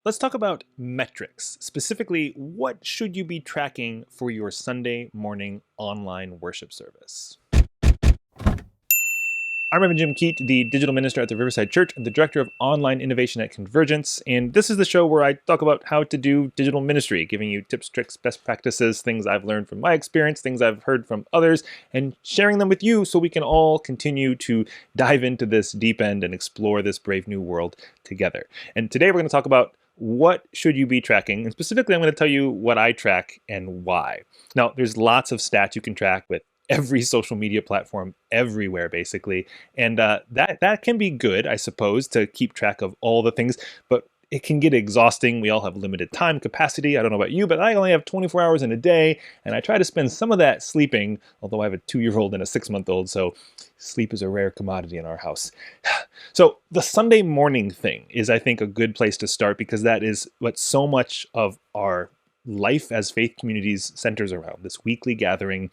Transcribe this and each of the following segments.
Let's talk about metrics. Specifically, what should you be tracking for your Sunday morning online worship service? I'm Reverend Jim Keat, the digital minister at the Riverside Church and the director of online innovation at Convergence. And this is the show where I talk about how to do digital ministry, giving you tips, tricks, best practices, things I've learned from my experience, things I've heard from others, and sharing them with you so we can all continue to dive into this deep end and explore this brave new world together. And today we're going to talk about what should you be tracking? And specifically, I'm going to tell you what I track and why. Now, there's lots of stats you can track with every social media platform everywhere, basically. And that can be good, I suppose, to keep track of all the things, but it can get exhausting. We all have limited time capacity. I don't know about you, but I only have 24 hours in a day, and I try to spend some of that sleeping, although I have a 2-year-old and a 6-month-old, so sleep is a rare commodity in our house. So the Sunday morning thing is, I think, a good place to start because that is what so much of our life as faith communities centers around, this weekly gathering.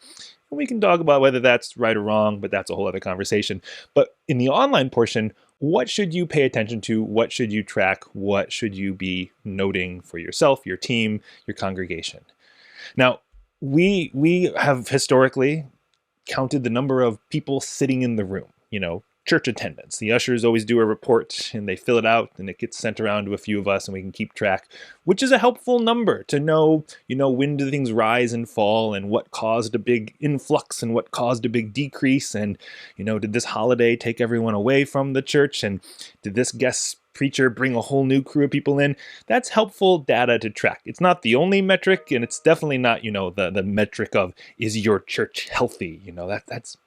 And we can talk about whether that's right or wrong, but that's a whole other conversation. But in the online portion, what should you pay attention to? What should you track? What should you be noting for yourself, your team, your congregation? Now, we have historically counted the number of people sitting in the room, church attendance. The ushers always do a report and they fill it out and it gets sent around to a few of us and we can keep track, which is a helpful number to know, when do things rise and fall and what caused a big influx and what caused a big decrease. And, did this holiday take everyone away from the church? And did this guest preacher bring a whole new crew of people in? That's helpful data to track. It's not the only metric, and it's definitely not, the metric of, is your church healthy? That's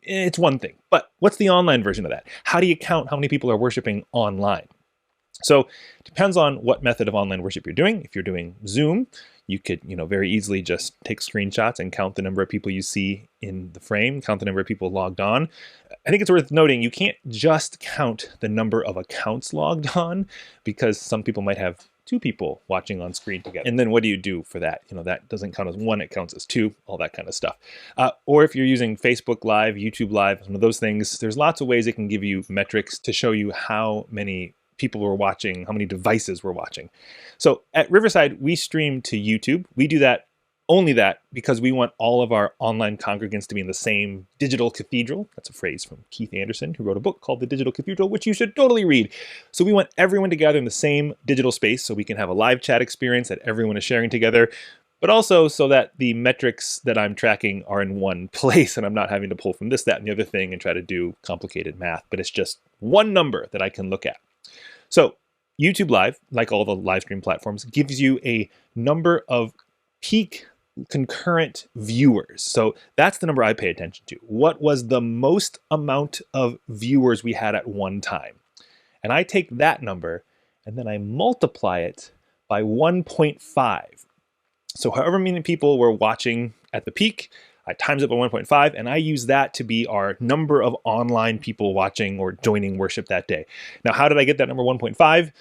it's one thing. But what's the online version of that? How do you count how many people are worshiping online? So it depends on what method of online worship you're doing. If you're doing Zoom, you could, very easily just take screenshots and count the number of people you see in the frame, count the number of people logged on. I think it's worth noting you can't just count the number of accounts logged on because some people might have 2 people watching on screen together. And then what do you do for that? That doesn't count as 1, it counts as 2, all that kind of stuff. Or if you're using Facebook Live, YouTube Live, some of those things, there's lots of ways it can give you metrics to show you how many people were watching, how many devices were watching. So at Riverside, we stream to YouTube. We do that, only that, because we want all of our online congregants to be in the same digital cathedral. That's a phrase from Keith Anderson, who wrote a book called The Digital Cathedral, which you should totally read. So we want everyone to gather in the same digital space so we can have a live chat experience that everyone is sharing together, but also so that the metrics that I'm tracking are in one place and I'm not having to pull from this, that, and the other thing and try to do complicated math, but it's just one number that I can look at. So YouTube Live, like all the live stream platforms, gives you a number of peak concurrent viewers. So that's the number I pay attention to. What was the most amount of viewers we had at one time? And I take that number and then I multiply it by 1.5. So however many people were watching at the peak, I times it by 1.5, and I use that to be our number of online people watching or joining worship that day. Now, how did I get that number 1.5?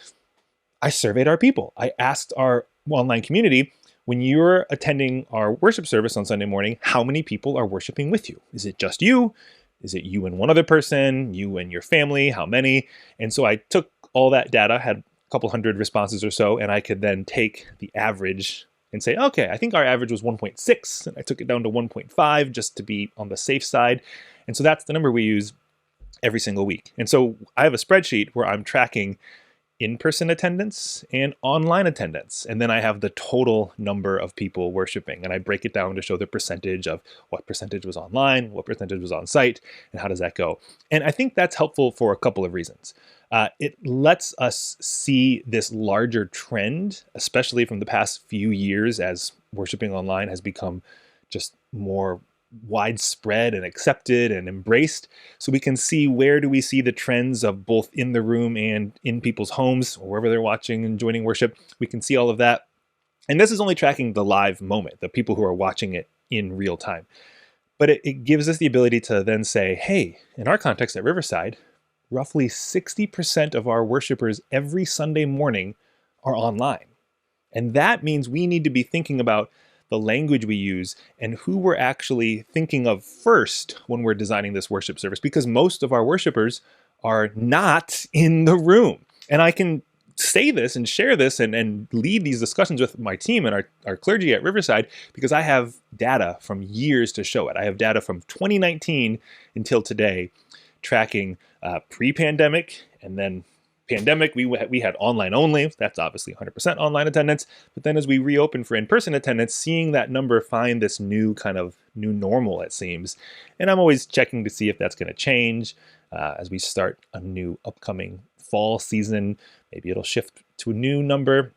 I surveyed our people. I asked our online community, when you're attending our worship service on Sunday morning, how many people are worshiping with you? Is it just you? Is it you and one other person? You and your family? How many? And so I took all that data, had a couple hundred responses or so, and I could then take the average and say, okay, I think our average was 1.6, and I took it down to 1.5 just to be on the safe side. And so that's the number we use every single week. And so I have a spreadsheet where I'm tracking in-person attendance and online attendance. And then I have the total number of people worshiping, and I break it down to show the percentage of what percentage was online, what percentage was on site, and how does that go. And I think that's helpful for a couple of reasons. It lets us see this larger trend, especially from the past few years as worshiping online has become just more widespread and accepted and embraced. So we can see, where do we see the trends of both in the room and in people's homes or wherever they're watching and joining worship. We can see all of that. And this is only tracking the live moment, the people who are watching it in real time. But it gives us the ability to then say, hey, in our context at Riverside, roughly 60% of our worshipers every Sunday morning are online. And that means we need to be thinking about the language we use and who we're actually thinking of first when we're designing this worship service, because most of our worshipers are not in the room. And I can say this and share this and lead these discussions with my team and our clergy at Riverside because I have data from years to show it. I have data from 2019 until today tracking pre-pandemic, and then pandemic, we had online only. That's obviously 100% online attendance. But then as we reopen for in-person attendance, seeing that number find this new kind of new normal, it seems. And I'm always checking to see if that's going to change as we start a new upcoming fall season. Maybe it'll shift to a new number.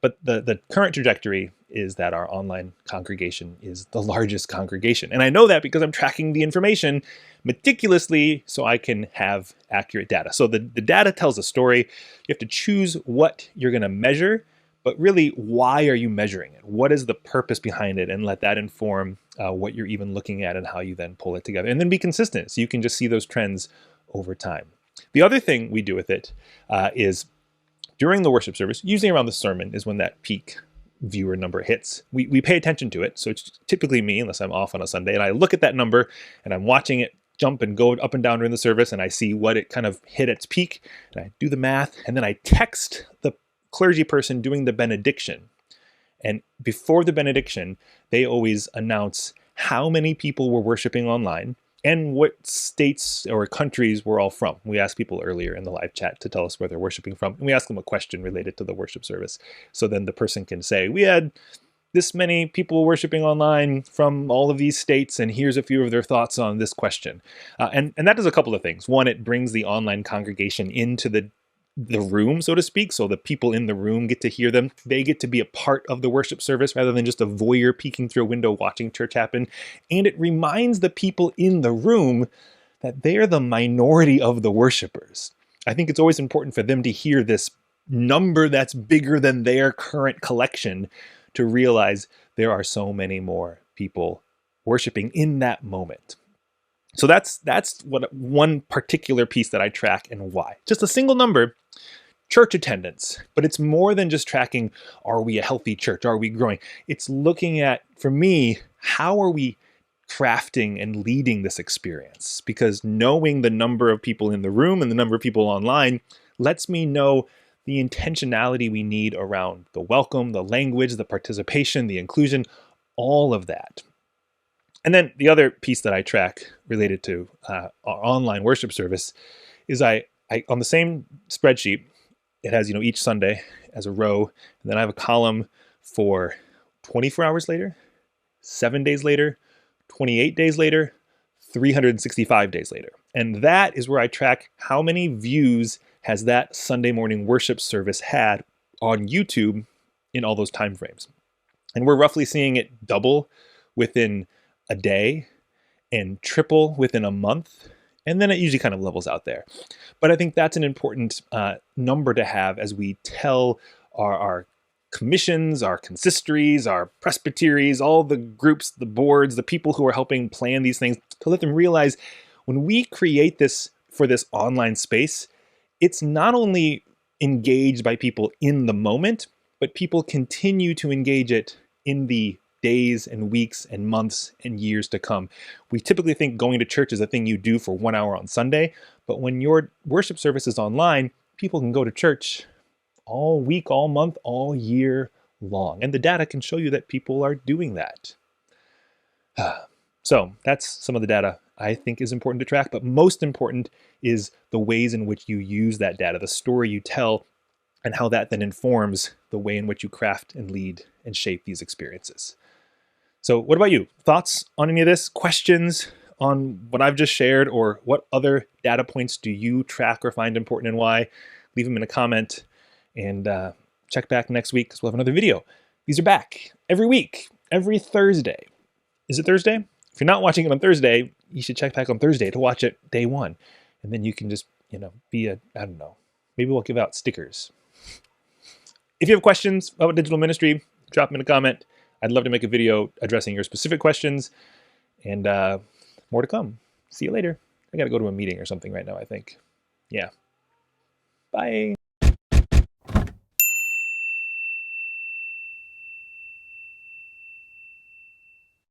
But the current trajectory is that our online congregation is the largest congregation. And I know that because I'm tracking the information meticulously so I can have accurate data. So the data tells a story. You have to choose what you're going to measure, but really, why are you measuring it? What is the purpose behind it? And let that inform what you're even looking at and how you then pull it together. And then be consistent so you can just see those trends over time. The other thing we do with it is during the worship service, usually around the sermon is when that peak viewer number hits. We pay attention to it. So it's typically me, unless I'm off on a Sunday, and I look at that number and I'm watching it jump and go up and down during the service, and I see what it kind of hit its peak, and I do the math, and then I text the clergy person doing the benediction. And before the benediction, they always announce how many people were worshiping online and what states or countries we're all from. We asked people earlier in the live chat to tell us where they're worshiping from, and we asked them a question related to the worship service. So then the person can say, we had this many people worshiping online from all of these states, and here's a few of their thoughts on this question. And that does a couple of things. One, it brings the online congregation into the room, so to speak, so the people in the room get to hear them. They get to be a part of the worship service rather than just a voyeur peeking through a window watching church happen. And it reminds the people in the room that they're the minority of the worshipers. I think it's always important for them to hear this number that's bigger than their current collection to realize there are so many more people worshiping in that moment. So that's what one particular piece that I track and why. Just a single number, church attendance. But it's more than just tracking, are we a healthy church? Are we growing? It's looking at, for me, how are we crafting and leading this experience? Because knowing the number of people in the room and the number of people online lets me know the intentionality we need around the welcome, the language, the participation, the inclusion, all of that. And then the other piece that I track related to our online worship service is I on the same spreadsheet, it has, each Sunday as a row, and then I have a column for 24 hours later, 7 days later, 28 days later, 365 days later. And that is where I track how many views has that Sunday morning worship service had on YouTube in all those time frames. And we're roughly seeing it double within a day and triple within a month. And then it usually kind of levels out there. But I think that's an important number to have as we tell our commissions, our consistories, our presbyteries, all the groups, the boards, the people who are helping plan these things, to let them realize when we create this for this online space, it's not only engaged by people in the moment, but people continue to engage it in the days and weeks and months and years to come. We typically think going to church is a thing you do for 1 hour on Sunday, but when your worship service is online, people can go to church all week, all month, all year long. And the data can show you that people are doing that. So that's some of the data I think is important to track, but most important is the ways in which you use that data, the story you tell, and how that then informs the way in which you craft and lead and shape these experiences. So what about you? Thoughts on any of this? Questions on what I've just shared, or what other data points do you track or find important and why? Leave them in a comment, and check back next week because we'll have another video. These are back every week, every Thursday. Is it Thursday? If you're not watching it on Thursday, you should check back on Thursday to watch it day one. And then you can just, be I don't know, maybe we'll give out stickers. If you have questions about digital ministry, drop them in a comment. I'd love to make a video addressing your specific questions, and more to come. See you later. I got to go to a meeting or something right now, I think. Yeah. Bye.